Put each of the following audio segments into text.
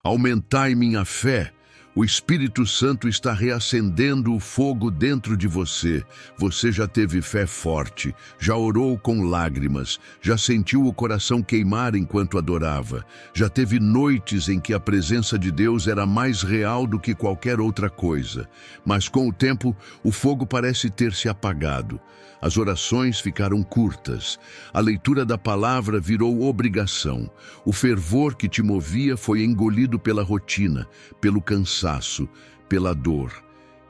Aumentai minha fé. O Espírito Santo está reacendendo o fogo dentro de você. Você já teve fé forte, já orou com lágrimas, já sentiu o coração queimar enquanto adorava, já teve noites em que a presença de Deus era mais real do que qualquer outra coisa. Mas com o tempo, o fogo parece ter se apagado. As orações ficaram curtas. A leitura da palavra virou obrigação. O fervor que te movia foi engolido pela rotina, pelo cansaço, pela dor.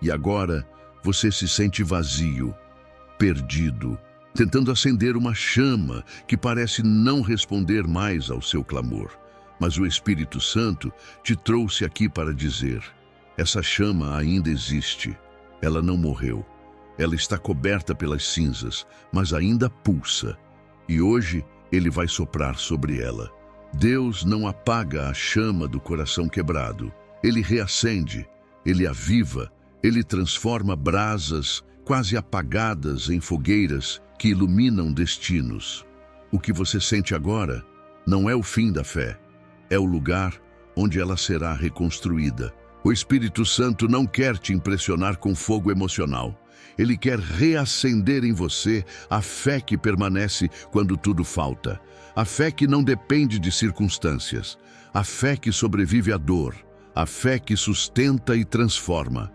E agora você se sente vazio, perdido, tentando acender uma chama que parece não responder mais ao seu clamor. Mas o Espírito Santo te trouxe aqui para dizer: essa chama ainda existe. Ela não morreu. Ela está coberta pelas cinzas, mas ainda pulsa. E hoje Ele vai soprar sobre ela. Deus não apaga a chama do coração quebrado. Ele reacende, Ele aviva, Ele transforma brasas quase apagadas em fogueiras que iluminam destinos. O que você sente agora não é o fim da fé, é o lugar onde ela será reconstruída. O Espírito Santo não quer te impressionar com fogo emocional. Ele quer reacender em você a fé que permanece quando tudo falta. A fé que não depende de circunstâncias. A fé que sobrevive à dor. A fé que sustenta e transforma.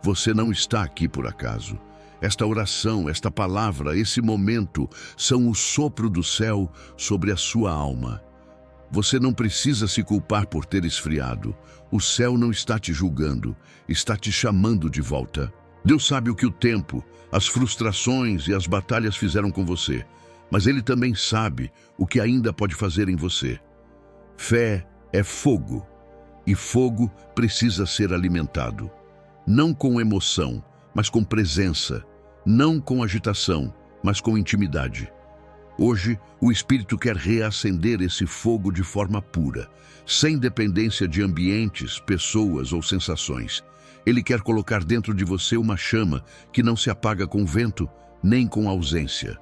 Você não está aqui por acaso. Esta oração, esta palavra, esse momento são o sopro do céu sobre a sua alma. Você não precisa se culpar por ter esfriado. O céu não está te julgando, está te chamando de volta. Deus sabe o que o tempo, as frustrações e as batalhas fizeram com você, mas Ele também sabe o que ainda pode fazer em você. Fé é fogo, e fogo precisa ser alimentado. Não com emoção, mas com presença. Não com agitação, mas com intimidade. Hoje, o Espírito quer reacender esse fogo de forma pura, sem dependência de ambientes, pessoas ou sensações. Ele quer colocar dentro de você uma chama que não se apaga com vento, nem com ausência.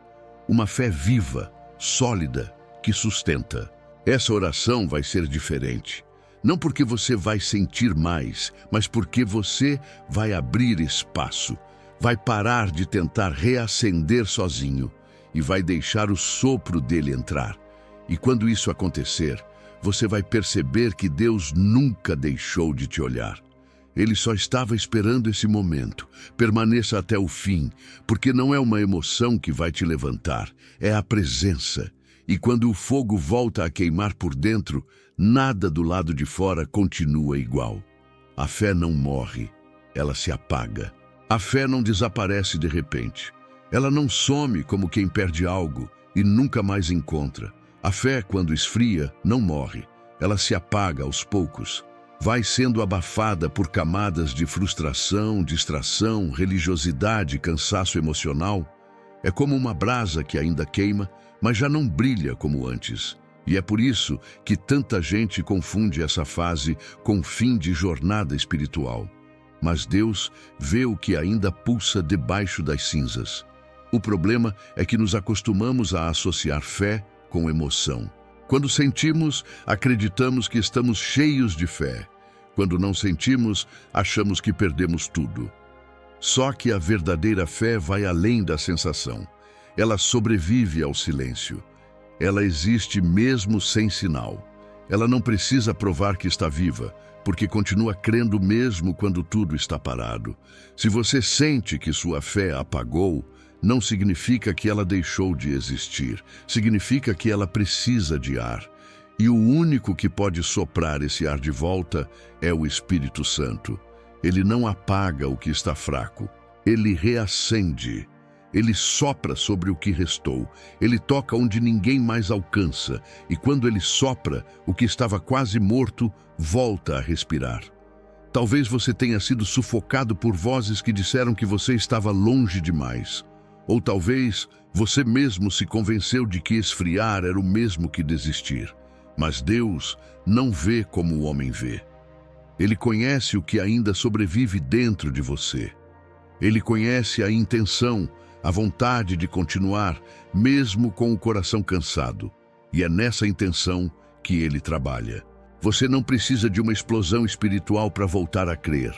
Uma fé viva, sólida, que sustenta. Essa oração vai ser diferente. Não porque você vai sentir mais, mas porque você vai abrir espaço. Vai parar de tentar reacender sozinho e vai deixar o sopro dele entrar. E quando isso acontecer, você vai perceber que Deus nunca deixou de te olhar. Ele só estava esperando esse momento. Permaneça até o fim, porque não é uma emoção que vai te levantar, é a presença. E quando o fogo volta a queimar por dentro, nada do lado de fora continua igual. A fé não morre, ela se apaga. A fé não desaparece de repente. Ela não some como quem perde algo e nunca mais encontra. A fé, quando esfria, não morre. Ela se apaga aos poucos. Vai sendo abafada por camadas de frustração, distração, religiosidade, cansaço emocional. É como uma brasa que ainda queima, mas já não brilha como antes. E é por isso que tanta gente confunde essa fase com fim de jornada espiritual. Mas Deus vê o que ainda pulsa debaixo das cinzas. O problema é que nos acostumamos a associar fé com emoção. Quando sentimos, acreditamos que estamos cheios de fé. Quando não sentimos, achamos que perdemos tudo. Só que a verdadeira fé vai além da sensação. Ela sobrevive ao silêncio. Ela existe mesmo sem sinal. Ela não precisa provar que está viva, porque continua crendo mesmo quando tudo está parado. Se você sente que sua fé apagou, não significa que ela deixou de existir. Significa que ela precisa de ar. E o único que pode soprar esse ar de volta é o Espírito Santo. Ele não apaga o que está fraco. Ele reacende. Ele sopra sobre o que restou. Ele toca onde ninguém mais alcança. E quando ele sopra, o que estava quase morto volta a respirar. Talvez você tenha sido sufocado por vozes que disseram que você estava longe demais. Ou talvez você mesmo se convenceu de que esfriar era o mesmo que desistir. Mas Deus não vê como o homem vê. Ele conhece o que ainda sobrevive dentro de você. Ele conhece a intenção, a vontade de continuar, mesmo com o coração cansado. E é nessa intenção que Ele trabalha. Você não precisa de uma explosão espiritual para voltar a crer.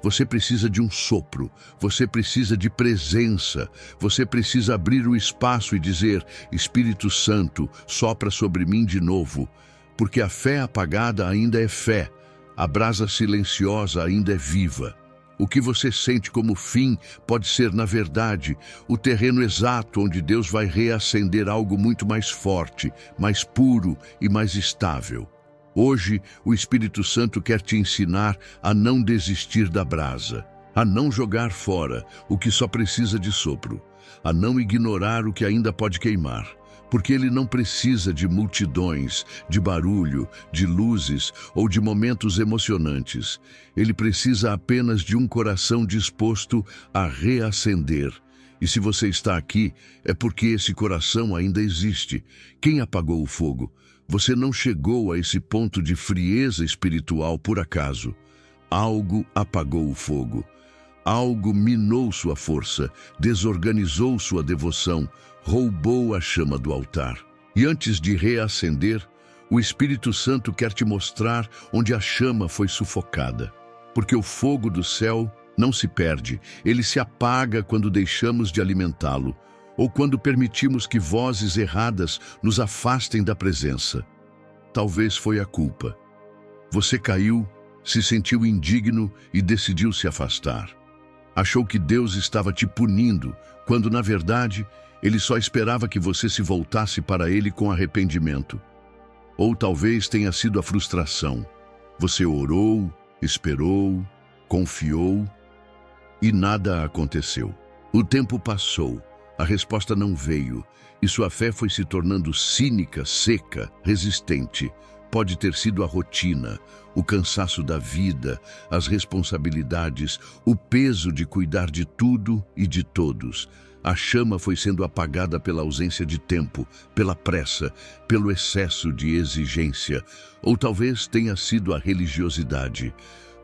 Você precisa de um sopro, você precisa de presença, você precisa abrir o espaço e dizer: Espírito Santo, sopra sobre mim de novo, porque a fé apagada ainda é fé, a brasa silenciosa ainda é viva. O que você sente como fim pode ser, na verdade, o terreno exato onde Deus vai reacender algo muito mais forte, mais puro e mais estável. Hoje, o Espírito Santo quer te ensinar a não desistir da brasa, a não jogar fora o que só precisa de sopro, a não ignorar o que ainda pode queimar, porque Ele não precisa de multidões, de barulho, de luzes ou de momentos emocionantes. Ele precisa apenas de um coração disposto a reacender. E se você está aqui, é porque esse coração ainda existe. Quem apagou o fogo? Você não chegou a esse ponto de frieza espiritual por acaso. Algo apagou o fogo. Algo minou sua força, desorganizou sua devoção, roubou a chama do altar. E antes de reacender, o Espírito Santo quer te mostrar onde a chama foi sufocada. Porque o fogo do céu não se perde, ele se apaga quando deixamos de alimentá-lo, ou quando permitimos que vozes erradas nos afastem da presença. Talvez foi a culpa. Você caiu, se sentiu indigno e decidiu se afastar. Achou que Deus estava te punindo, quando, na verdade, Ele só esperava que você se voltasse para Ele com arrependimento. Ou talvez tenha sido a frustração. Você orou, esperou, confiou e nada aconteceu. O tempo passou. A resposta não veio, e sua fé foi se tornando cínica, seca, resistente. Pode ter sido a rotina, o cansaço da vida, as responsabilidades, o peso de cuidar de tudo e de todos. A chama foi sendo apagada pela ausência de tempo, pela pressa, pelo excesso de exigência, ou talvez tenha sido a religiosidade.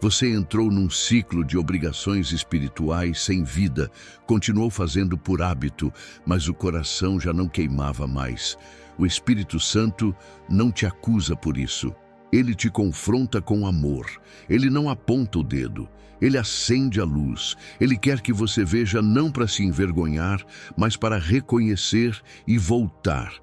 Você entrou num ciclo de obrigações espirituais sem vida, continuou fazendo por hábito, mas o coração já não queimava mais. O Espírito Santo não te acusa por isso. Ele te confronta com amor. Ele não aponta o dedo. Ele acende a luz. Ele quer que você veja não para se envergonhar, mas para reconhecer e voltar.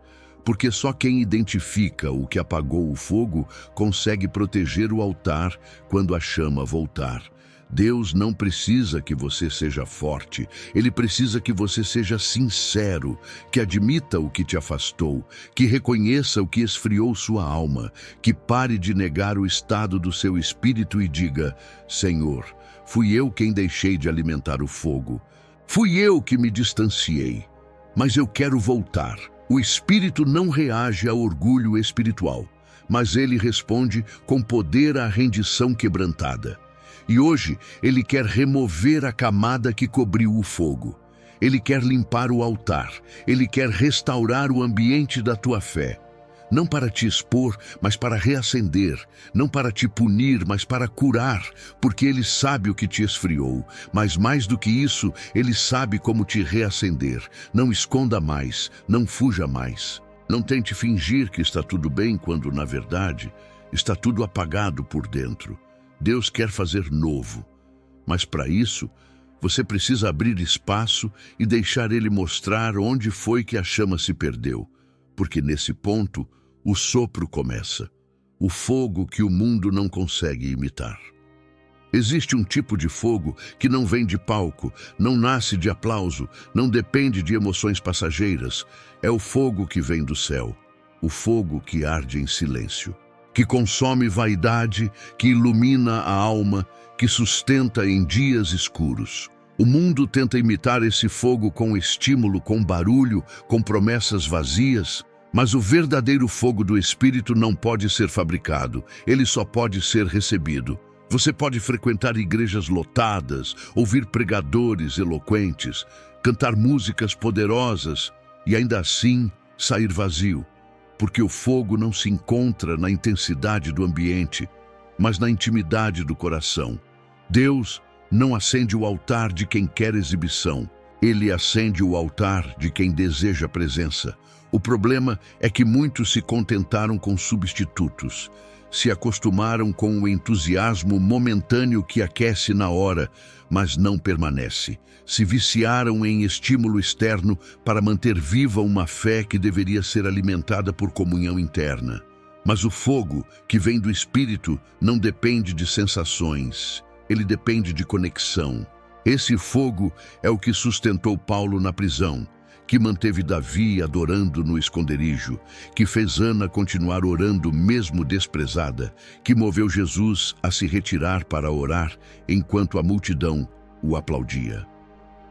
Porque só quem identifica o que apagou o fogo consegue proteger o altar quando a chama voltar. Deus não precisa que você seja forte, Ele precisa que você seja sincero, que admita o que te afastou, que reconheça o que esfriou sua alma, que pare de negar o estado do seu espírito e diga: Senhor, fui eu quem deixei de alimentar o fogo, fui eu que me distanciei, mas eu quero voltar. O espírito não reage ao orgulho espiritual, mas ele responde com poder à rendição quebrantada. E hoje ele quer remover a camada que cobriu o fogo. Ele quer limpar o altar. Ele quer restaurar o ambiente da tua fé. Não para te expor, mas para reacender. Não para te punir, mas para curar, porque Ele sabe o que te esfriou. Mas mais do que isso, Ele sabe como te reacender. Não esconda mais, não fuja mais. Não tente fingir que está tudo bem quando, na verdade, está tudo apagado por dentro. Deus quer fazer novo. Mas para isso, você precisa abrir espaço e deixar Ele mostrar onde foi que a chama se perdeu. Porque nesse ponto, o sopro começa, o fogo que o mundo não consegue imitar. Existe um tipo de fogo que não vem de palco, não nasce de aplauso, não depende de emoções passageiras. É o fogo que vem do céu, o fogo que arde em silêncio, que consome vaidade, que ilumina a alma, que sustenta em dias escuros. O mundo tenta imitar esse fogo com estímulo, com barulho, com promessas vazias. Mas o verdadeiro fogo do Espírito não pode ser fabricado, ele só pode ser recebido. Você pode frequentar igrejas lotadas, ouvir pregadores eloquentes, cantar músicas poderosas e ainda assim sair vazio, porque o fogo não se encontra na intensidade do ambiente, mas na intimidade do coração. Deus não acende o altar de quem quer exibição, Ele acende o altar de quem deseja presença. O problema é que muitos se contentaram com substitutos. se acostumaram com o entusiasmo momentâneo que aquece na hora, mas não permanece. Se viciaram em estímulo externo para manter viva uma fé que deveria ser alimentada por comunhão interna. Mas o fogo, que vem do Espírito, não depende de sensações, ele depende de conexão. Esse fogo é o que sustentou Paulo na prisão, que manteve Davi adorando no esconderijo, que fez Ana continuar orando mesmo desprezada, que moveu Jesus a se retirar para orar enquanto a multidão o aplaudia.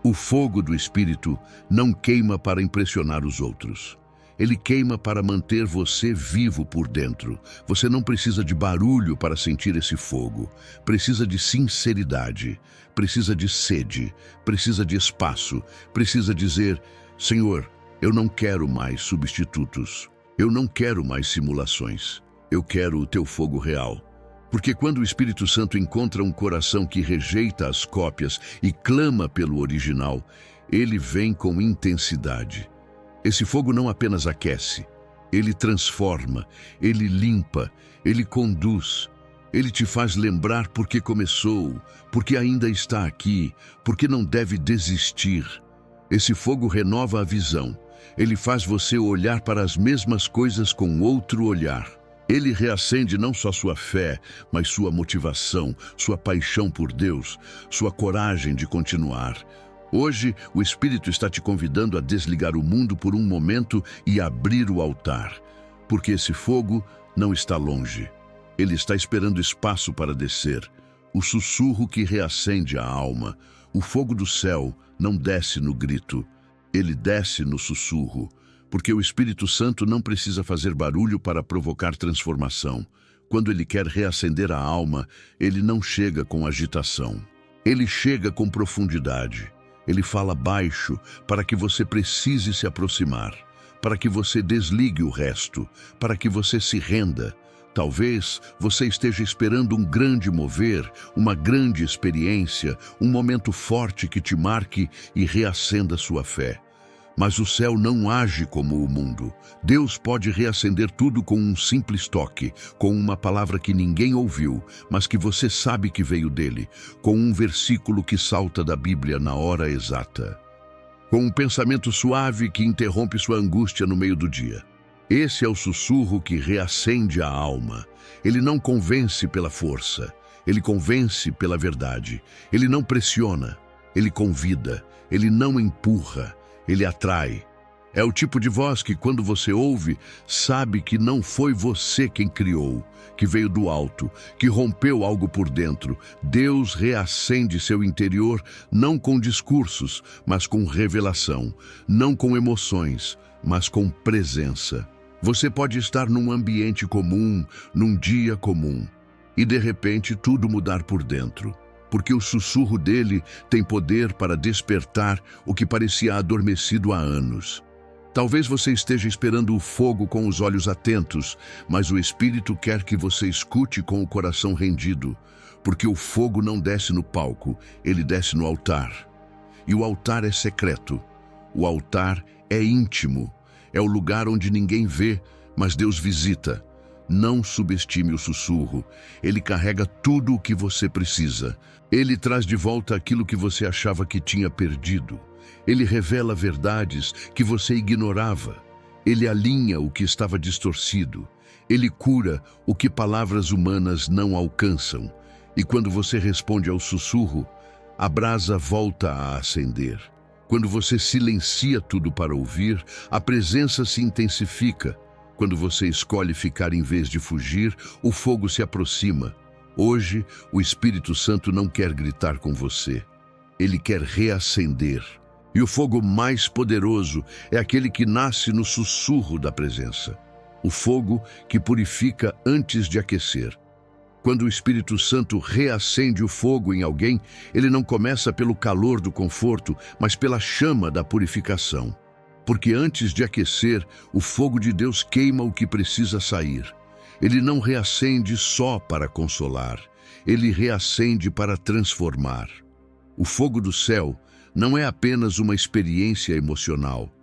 O fogo do Espírito não queima para impressionar os outros. Ele queima para manter você vivo por dentro. Você não precisa de barulho para sentir esse fogo. Precisa de sinceridade, precisa de sede, precisa de espaço, precisa dizer: Senhor, eu não quero mais substitutos. Eu não quero mais simulações. Eu quero o teu fogo real. Porque quando o Espírito Santo encontra um coração que rejeita as cópias e clama pelo original, ele vem com intensidade. Esse fogo não apenas aquece, ele transforma, ele limpa, ele conduz. Ele te faz lembrar por que começou, porque ainda está aqui, porque não deve desistir. Esse fogo renova a visão. Ele faz você olhar para as mesmas coisas com outro olhar. Ele reacende não só sua fé, mas sua motivação, sua paixão por Deus, sua coragem de continuar. Hoje, o Espírito está te convidando a desligar o mundo por um momento e abrir o altar, porque esse fogo não está longe. Ele está esperando espaço para descer. O sussurro que reacende a alma. O fogo do céu não desce no grito, ele desce no sussurro, porque o Espírito Santo não precisa fazer barulho para provocar transformação. Quando ele quer reacender a alma, ele não chega com agitação. Ele chega com profundidade. Ele fala baixo para que você precise se aproximar, para que você desligue o resto, para que você se renda. Talvez você esteja esperando um grande mover, uma grande experiência, um momento forte que te marque e reacenda sua fé. Mas o céu não age como o mundo. Deus pode reacender tudo com um simples toque, com uma palavra que ninguém ouviu, mas que você sabe que veio dele, com um versículo que salta da Bíblia na hora exata, com um pensamento suave que interrompe sua angústia no meio do dia. Esse é o sussurro que reacende a alma. Ele não convence pela força, ele convence pela verdade. Ele não pressiona, ele convida, ele não empurra, ele atrai. É o tipo de voz que, quando você ouve, sabe que não foi você quem criou, que veio do alto, que rompeu algo por dentro. Deus reacende seu interior não com discursos, mas com revelação, não com emoções, mas com presença. Você pode estar num ambiente comum, num dia comum, e de repente tudo mudar por dentro. Porque o sussurro dele tem poder para despertar o que parecia adormecido há anos. Talvez você esteja esperando o fogo com os olhos atentos, mas o Espírito quer que você escute com o coração rendido, porque o fogo não desce no palco, ele desce no altar. E o altar é secreto, o altar é íntimo, é o lugar onde ninguém vê, mas Deus visita. Não subestime o sussurro. Ele carrega tudo o que você precisa. Ele traz de volta aquilo que você achava que tinha perdido. Ele revela verdades que você ignorava. Ele alinha o que estava distorcido. Ele cura o que palavras humanas não alcançam. E quando você responde ao sussurro, a brasa volta a acender. Quando você silencia tudo para ouvir, a presença se intensifica. Quando você escolhe ficar em vez de fugir, o fogo se aproxima. Hoje, o Espírito Santo não quer gritar com você. Ele quer reacender. E o fogo mais poderoso é aquele que nasce no sussurro da presença. O fogo que purifica antes de aquecer. Quando o Espírito Santo reacende o fogo em alguém, ele não começa pelo calor do conforto, mas pela chama da purificação. Porque antes de aquecer, o fogo de Deus queima o que precisa sair. Ele não reacende só para consolar, ele reacende para transformar. O fogo do céu não é apenas uma experiência emocional,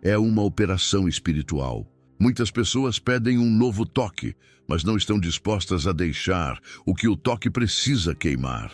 é uma operação espiritual. Muitas pessoas pedem um novo toque, mas não estão dispostas a deixar o que o toque precisa queimar.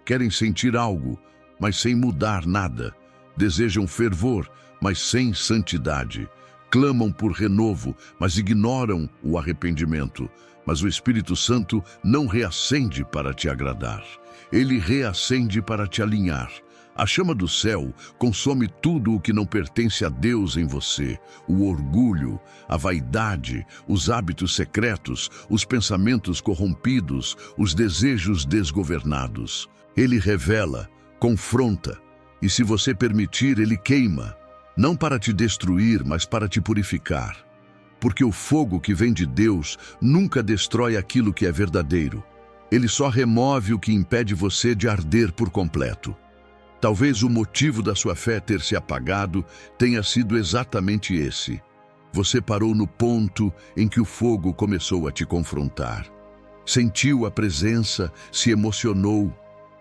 Querem sentir algo, mas sem mudar nada. Desejam fervor, mas sem santidade. Clamam por renovo, mas ignoram o arrependimento. Mas o Espírito Santo não reacende para te agradar. Ele reacende para te alinhar. A chama do céu consome tudo o que não pertence a Deus em você. O orgulho, a vaidade, os hábitos secretos, os pensamentos corrompidos, os desejos desgovernados. Ele revela, confronta, e se você permitir, ele queima. Não para te destruir, mas para te purificar. Porque o fogo que vem de Deus nunca destrói aquilo que é verdadeiro. Ele só remove o que impede você de arder por completo. Talvez o motivo da sua fé ter se apagado tenha sido exatamente esse. Você parou no ponto em que o fogo começou a te confrontar. Sentiu a presença, se emocionou,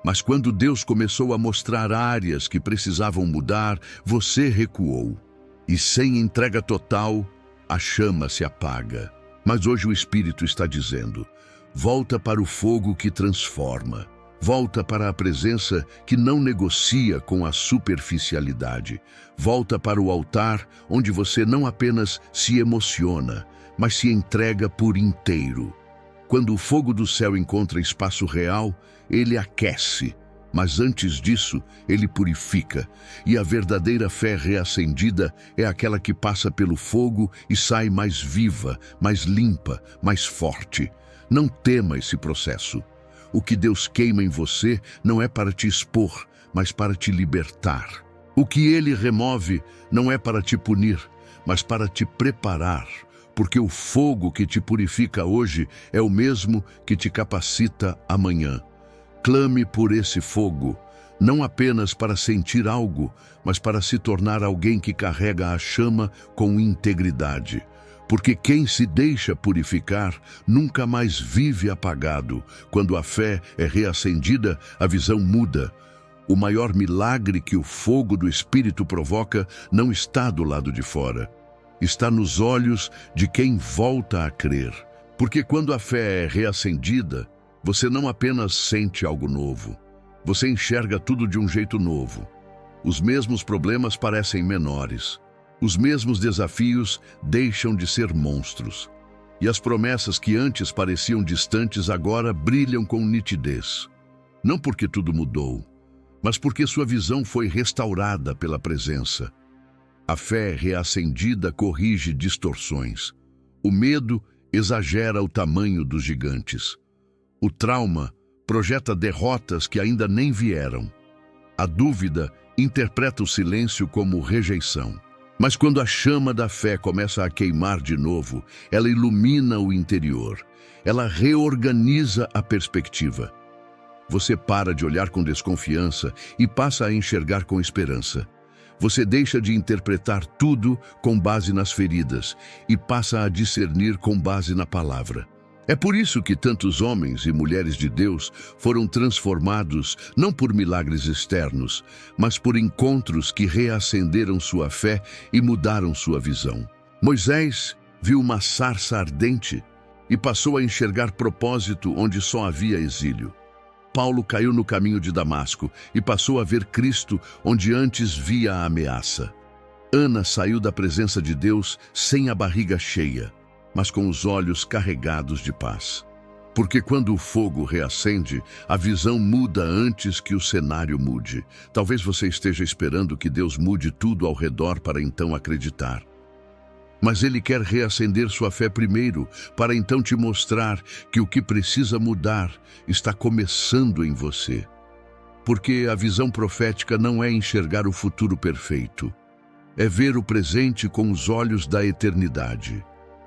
mas quando Deus começou a mostrar áreas que precisavam mudar, você recuou. E sem entrega total, a chama se apaga. Mas hoje o Espírito está dizendo: volta para o fogo que transforma. Volta para a presença que não negocia com a superficialidade. Volta para o altar onde você não apenas se emociona, mas se entrega por inteiro. Quando o fogo do céu encontra espaço real, ele aquece. Mas antes disso, ele purifica. E a verdadeira fé reacendida é aquela que passa pelo fogo e sai mais viva, mais limpa, mais forte. Não tema esse processo. O que Deus queima em você não é para te expor, mas para te libertar. O que Ele remove não é para te punir, mas para te preparar, porque o fogo que te purifica hoje é o mesmo que te capacita amanhã. Clame por esse fogo, não apenas para sentir algo, mas para se tornar alguém que carrega a chama com integridade. Porque quem se deixa purificar nunca mais vive apagado. Quando a fé é reacendida, a visão muda. O maior milagre que o fogo do Espírito provoca não está do lado de fora. Está nos olhos de quem volta a crer. Porque quando a fé é reacendida, você não apenas sente algo novo. Você enxerga tudo de um jeito novo. Os mesmos problemas parecem menores. Os mesmos desafios deixam de ser monstros. E as promessas que antes pareciam distantes agora brilham com nitidez. Não porque tudo mudou, mas porque sua visão foi restaurada pela presença. A fé reacendida corrige distorções. O medo exagera o tamanho dos gigantes. O trauma projeta derrotas que ainda nem vieram. A dúvida interpreta o silêncio como rejeição. Mas quando a chama da fé começa a queimar de novo, ela ilumina o interior. Ela reorganiza a perspectiva. Você para de olhar com desconfiança e passa a enxergar com esperança. Você deixa de interpretar tudo com base nas feridas e passa a discernir com base na palavra. É por isso que tantos homens e mulheres de Deus foram transformados não por milagres externos, mas por encontros que reacenderam sua fé e mudaram sua visão. Moisés viu uma sarça ardente e passou a enxergar propósito onde só havia exílio. Paulo caiu no caminho de Damasco e passou a ver Cristo onde antes via a ameaça. Ana saiu da presença de Deus sem a barriga cheia, mas com os olhos carregados de paz. Porque quando o fogo reacende, a visão muda antes que o cenário mude. Talvez você esteja esperando que Deus mude tudo ao redor para então acreditar. Mas Ele quer reacender sua fé primeiro, para então te mostrar que o que precisa mudar está começando em você. Porque a visão profética não é enxergar o futuro perfeito. É ver o presente com os olhos da eternidade.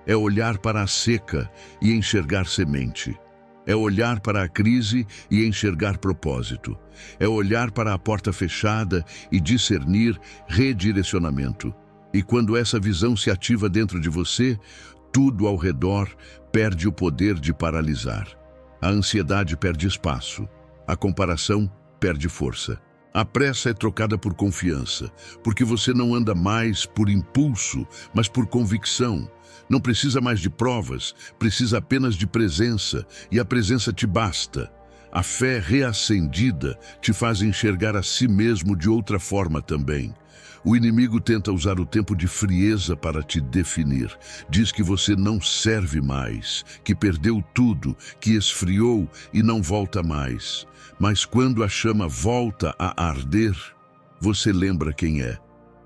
É olhar para a seca e enxergar semente. É olhar para a crise e enxergar propósito. É olhar para a porta fechada e discernir redirecionamento. E quando essa visão se ativa dentro de você, tudo ao redor perde o poder de paralisar. A ansiedade perde espaço. A comparação perde força. A pressa é trocada por confiança, porque você não anda mais por impulso, mas por convicção. Não precisa mais de provas, precisa apenas de presença, e a presença te basta. A fé reacendida te faz enxergar a si mesmo de outra forma também. O inimigo tenta usar o tempo de frieza para te definir. Diz que você não serve mais, que perdeu tudo, que esfriou e não volta mais. Mas quando a chama volta a arder, você lembra quem é.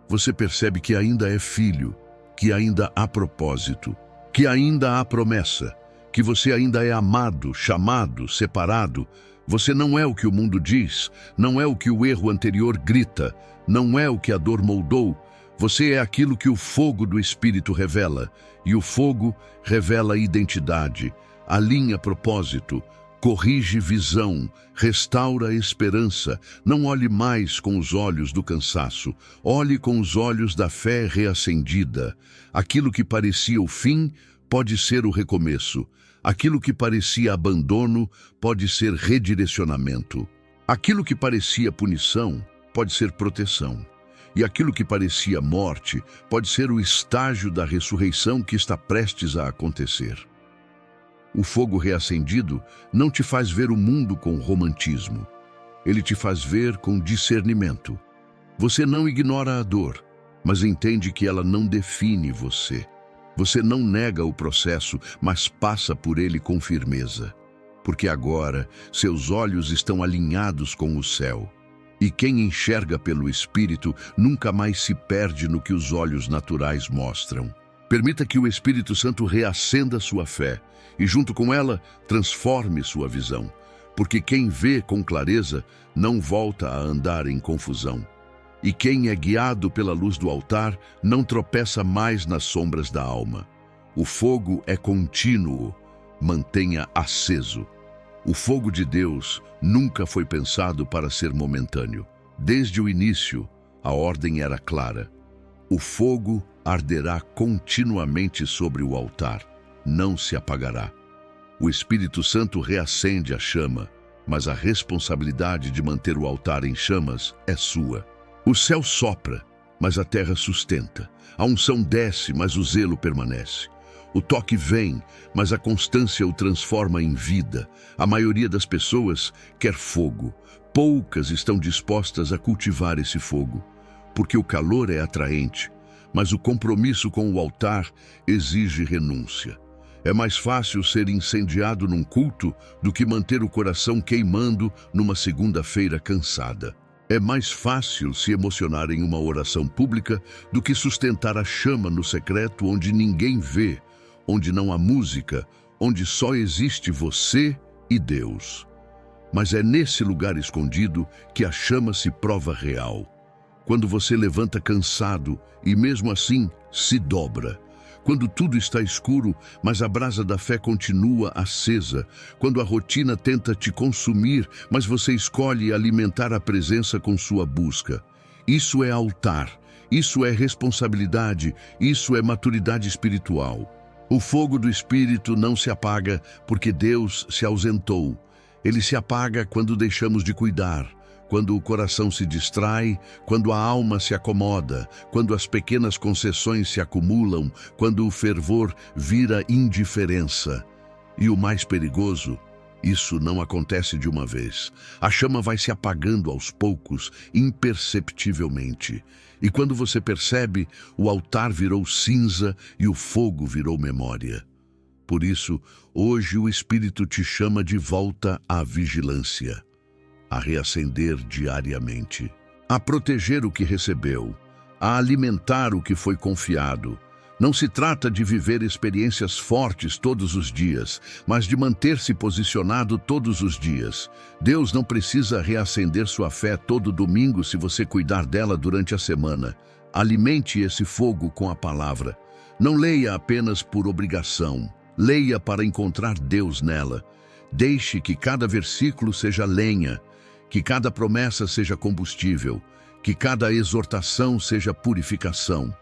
Você percebe que ainda é filho, que ainda há propósito, que ainda há promessa, que você ainda é amado, chamado, separado. Você não é o que o mundo diz, não é o que o erro anterior grita, não é o que a dor moldou. Você é aquilo que o fogo do Espírito revela, e o fogo revela identidade, alinha propósito, corrige visão, restaura a esperança. Não olhe mais com os olhos do cansaço, olhe com os olhos da fé reacendida. Aquilo que parecia o fim pode ser o recomeço. Aquilo que parecia abandono pode ser redirecionamento. Aquilo que parecia punição pode ser proteção. E aquilo que parecia morte pode ser o estágio da ressurreição que está prestes a acontecer. O fogo reacendido não te faz ver o mundo com romantismo. Ele te faz ver com discernimento. Você não ignora a dor, mas entende que ela não define você. Você não nega o processo, mas passa por ele com firmeza. Porque agora seus olhos estão alinhados com o céu. E quem enxerga pelo Espírito nunca mais se perde no que os olhos naturais mostram. Permita que o Espírito Santo reacenda sua fé e, junto com ela, transforme sua visão. Porque quem vê com clareza não volta a andar em confusão. E quem é guiado pela luz do altar não tropeça mais nas sombras da alma. O fogo é contínuo, mantenha aceso. O fogo de Deus nunca foi pensado para ser momentâneo. Desde o início, a ordem era clara. O fogo arderá continuamente sobre o altar, não se apagará. O Espírito Santo reacende a chama, mas a responsabilidade de manter o altar em chamas é sua. O céu sopra, mas a terra sustenta. A unção desce, mas o zelo permanece. O toque vem, mas a constância o transforma em vida. A maioria das pessoas quer fogo. Poucas estão dispostas a cultivar esse fogo, porque o calor é atraente, mas o compromisso com o altar exige renúncia. É mais fácil ser incendiado num culto do que manter o coração queimando numa segunda-feira cansada. É mais fácil se emocionar em uma oração pública do que sustentar a chama no secreto onde ninguém vê, onde não há música, onde só existe você e Deus. Mas é nesse lugar escondido que a chama se prova real. Quando você levanta cansado e mesmo assim se dobra. Quando tudo está escuro, mas a brasa da fé continua acesa. Quando a rotina tenta te consumir, mas você escolhe alimentar a presença com sua busca. Isso é altar, isso é responsabilidade, isso é maturidade espiritual. O fogo do Espírito não se apaga porque Deus se ausentou. Ele se apaga quando deixamos de cuidar, quando o coração se distrai, quando a alma se acomoda, quando as pequenas concessões se acumulam, quando o fervor vira indiferença. E o mais perigoso, isso não acontece de uma vez. A chama vai se apagando aos poucos, imperceptivelmente. E quando você percebe, o altar virou cinza e o fogo virou memória. Por isso, hoje o Espírito te chama de volta à vigilância, a reacender diariamente, a proteger o que recebeu, a alimentar o que foi confiado. Não se trata de viver experiências fortes todos os dias, mas de manter-se posicionado todos os dias. Deus não precisa reacender sua fé todo domingo se você cuidar dela durante a semana. Alimente esse fogo com a palavra. Não leia apenas por obrigação. Leia para encontrar Deus nela. Deixe que cada versículo seja lenha, que cada promessa seja combustível, que cada exortação seja purificação.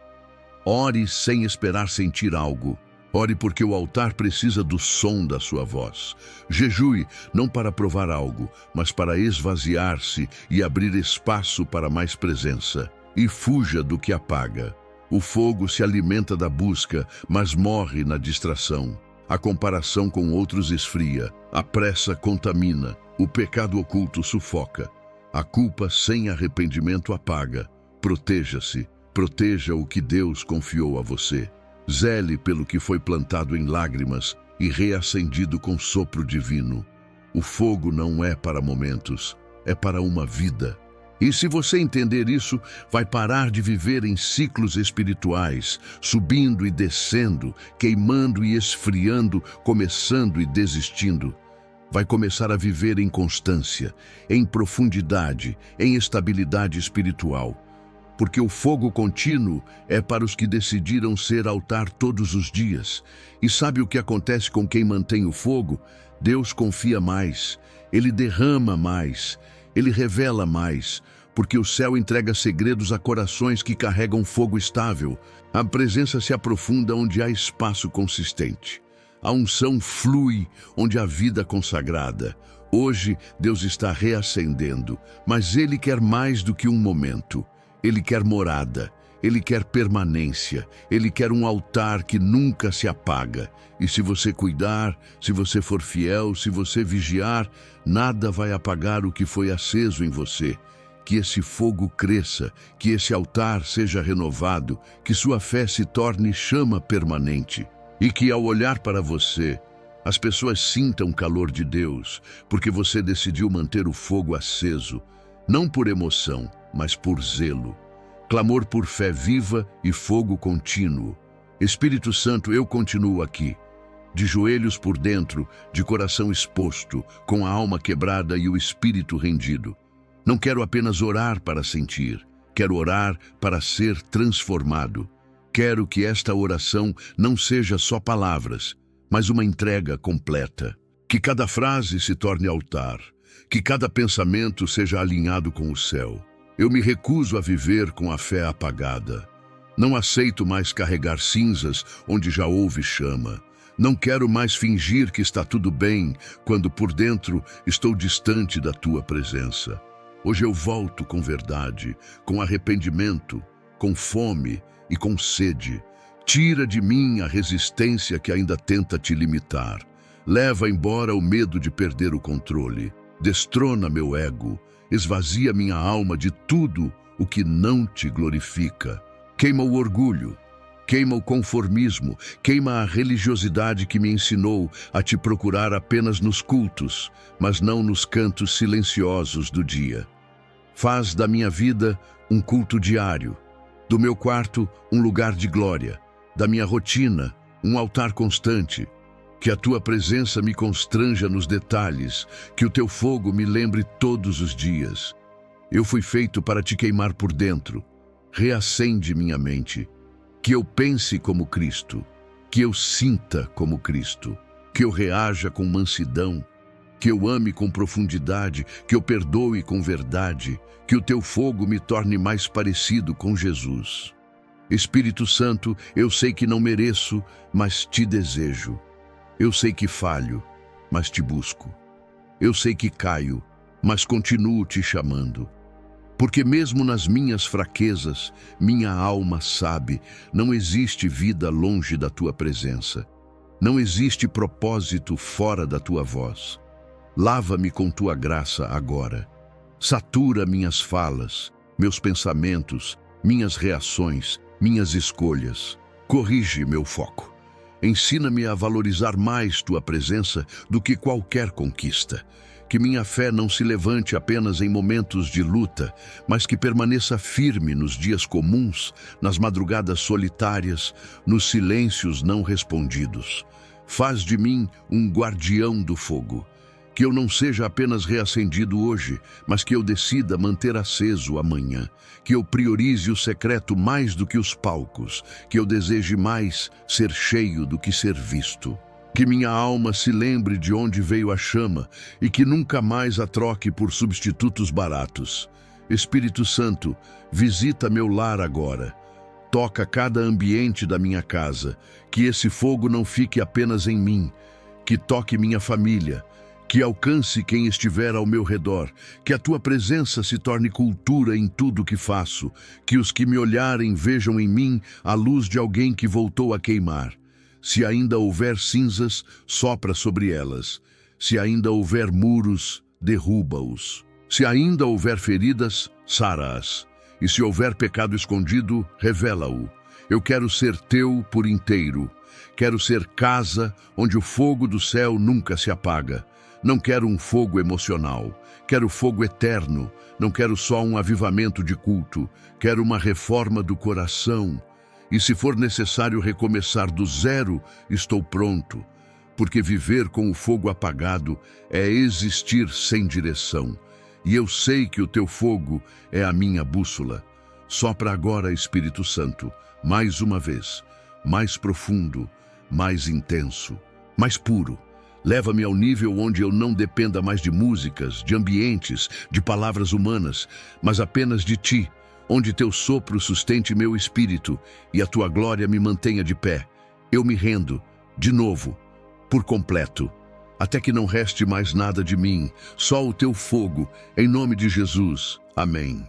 Ore sem esperar sentir algo. Ore porque o altar precisa do som da sua voz. Jejue, não para provar algo, mas para esvaziar-se e abrir espaço para mais presença. E fuja do que apaga. O fogo se alimenta da busca, mas morre na distração. A comparação com outros esfria, a pressa contamina, o pecado oculto sufoca. A culpa sem arrependimento apaga. Proteja-se, proteja o que Deus confiou a você. Zele pelo que foi plantado em lágrimas e reacendido com sopro divino. O fogo não é para momentos, é para uma vida. E se você entender isso, vai parar de viver em ciclos espirituais, subindo e descendo, queimando e esfriando, começando e desistindo. Vai começar a viver em constância, em profundidade, em estabilidade espiritual. Porque o fogo contínuo é para os que decidiram ser altar todos os dias. E sabe o que acontece com quem mantém o fogo? Deus confia mais, Ele derrama mais, Ele revela mais, porque o céu entrega segredos a corações que carregam fogo estável. A presença se aprofunda onde há espaço consistente. A unção flui onde há vida consagrada. Hoje, Deus está reacendendo, mas Ele quer mais do que um momento. Ele quer morada, Ele quer permanência, Ele quer um altar que nunca se apaga. E se você cuidar, se você for fiel, se você vigiar, nada vai apagar o que foi aceso em você. Que esse fogo cresça, que esse altar seja renovado, que sua fé se torne chama permanente. E que ao olhar para você, as pessoas sintam o calor de Deus, porque você decidiu manter o fogo aceso, não por emoção, mas por zelo. Clamor por fé viva e fogo contínuo. Espírito Santo, eu continuo aqui, de joelhos por dentro, de coração exposto, com a alma quebrada e o espírito rendido. Não quero apenas orar para sentir, quero orar para ser transformado. Quero que esta oração não seja só palavras, mas uma entrega completa. Que cada frase se torne altar, que cada pensamento seja alinhado com o céu. Eu me recuso a viver com a fé apagada. Não aceito mais carregar cinzas onde já houve chama. Não quero mais fingir que está tudo bem, quando por dentro estou distante da tua presença. Hoje eu volto com verdade, com arrependimento, com fome e com sede. Tira de mim a resistência que ainda tenta te limitar. Leva embora o medo de perder o controle. Destrona meu ego. Esvazia minha alma de tudo o que não te glorifica. Queima o orgulho, queima o conformismo, queima a religiosidade que me ensinou a te procurar apenas nos cultos, mas não nos cantos silenciosos do dia. Faz da minha vida um culto diário, do meu quarto um lugar de glória, da minha rotina um altar constante. Que a tua presença me constranja nos detalhes, que o teu fogo me lembre todos os dias. Eu fui feito para te queimar por dentro. Reacende minha mente. Que eu pense como Cristo, que eu sinta como Cristo, que eu reaja com mansidão, que eu ame com profundidade, que eu perdoe com verdade, que o teu fogo me torne mais parecido com Jesus. Espírito Santo, eu sei que não mereço, mas te desejo. Eu sei que falho, mas te busco. Eu sei que caio, mas continuo te chamando. Porque mesmo nas minhas fraquezas, minha alma sabe, não existe vida longe da tua presença. Não existe propósito fora da tua voz. Lava-me com tua graça agora. Satura minhas falas, meus pensamentos, minhas reações, minhas escolhas. Corrige meu foco. Ensina-me a valorizar mais tua presença do que qualquer conquista. Que minha fé não se levante apenas em momentos de luta, mas que permaneça firme nos dias comuns, nas madrugadas solitárias, nos silêncios não respondidos. Faz de mim um guardião do fogo. Que eu não seja apenas reacendido hoje, mas que eu decida manter aceso amanhã. Que eu priorize o secreto mais do que os palcos. Que eu deseje mais ser cheio do que ser visto. Que minha alma se lembre de onde veio a chama e que nunca mais a troque por substitutos baratos. Espírito Santo, visita meu lar agora. toca cada ambiente da minha casa, que esse fogo não fique apenas em mim, que toque minha família, que alcance quem estiver ao meu redor, que a tua presença se torne cultura em tudo que faço, que os que me olharem vejam em mim a luz de alguém que voltou a queimar. Se ainda houver cinzas, sopra sobre elas. Se ainda houver muros, derruba-os. Se ainda houver feridas, sara-as. E se houver pecado escondido, revela-o. Eu quero ser teu por inteiro. Quero ser casa onde o fogo do céu nunca se apaga. Não quero um fogo emocional. Quero fogo eterno. Não quero só um avivamento de culto. Quero uma reforma do coração. E se for necessário recomeçar do zero, estou pronto. Porque viver com o fogo apagado é existir sem direção. E eu sei que o teu fogo é a minha bússola. Sopra agora, Espírito Santo, mais uma vez, mais profundo, mais intenso, mais puro. Leva-me ao nível onde eu não dependa mais de músicas, de ambientes, de palavras humanas, mas apenas de ti, onde teu sopro sustente meu espírito e a tua glória me mantenha de pé. Eu me rendo, de novo, por completo, até que não reste mais nada de mim, só o teu fogo, em nome de Jesus. Amém.